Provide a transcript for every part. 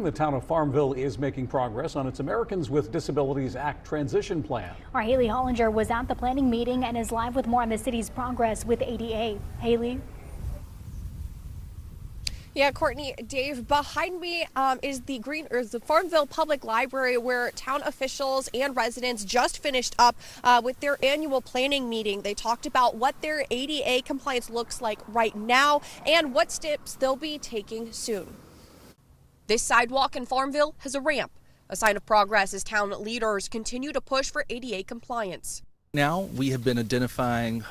The town of Farmville is making progress on its Americans with Disabilities Act transition plan. Our Haley Hollinger was at the planning meeting and is live with more on the city's progress with ADA. Haley? Yeah, Courtney, Dave, behind me is the Farmville Public Library, where town officials and residents just finished up with their annual planning meeting. They talked about what their ADA compliance looks like right now and what steps they'll be taking soon. This sidewalk in Farmville has a ramp, a sign of progress as town leaders continue to push for ADA compliance. Now we have been identifying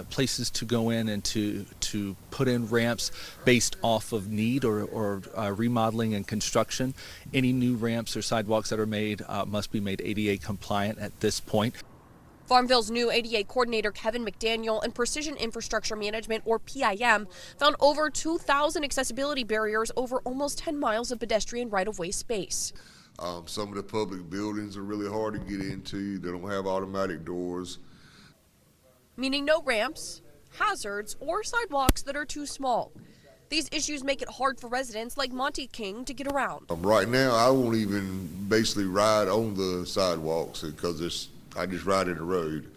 places to go in and to put in ramps based off of need or remodeling and construction. Any new ramps or sidewalks that are made must be made ADA compliant at this point. Farmville's new ADA coordinator, Kevin McDaniel, and Precision Infrastructure Management, or PIM, found over 2,000 accessibility barriers over almost 10 miles of pedestrian right-of-way space. Some of the public buildings are really hard to get into. They don't have automatic doors. Meaning no ramps, hazards, or sidewalks that are too small. These issues make it hard for residents like Monty King to get around. Right now, I won't even basically ride on the sidewalks because I just ride in the road.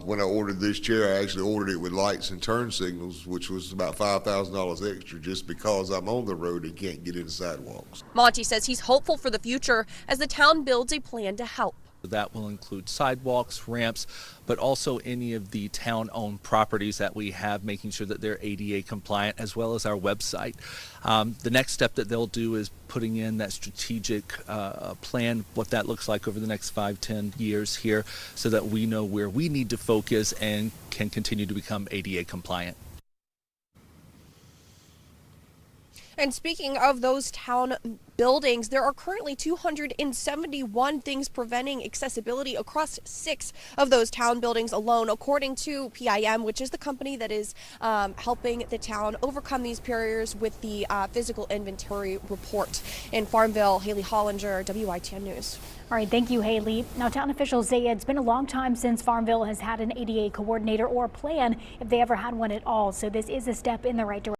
When I ordered this chair, I actually ordered it with lights and turn signals, which was about $5,000 extra just because I'm on the road and can't get in sidewalks. Monty says he's hopeful for the future as the town builds a plan to help. That will include sidewalks, ramps, but also any of the town-owned properties that we have, making sure that they're ADA compliant, as well as our website. The next step that they'll do is putting in that strategic plan, what that looks like over the next 5-10 years here, so that we know where we need to focus and can continue to become ADA compliant. And speaking of those town buildings, there are currently 271 things preventing accessibility across 6 of those town buildings alone, according to PIM, which is the company that is helping the town overcome these barriers with the physical inventory report. In Farmville, Haley Hollinger, WITN News. All right, thank you, Haley. Now, town officials say it's been a long time since Farmville has had an ADA coordinator or plan, if they ever had one at all. So this is a step in the right direction.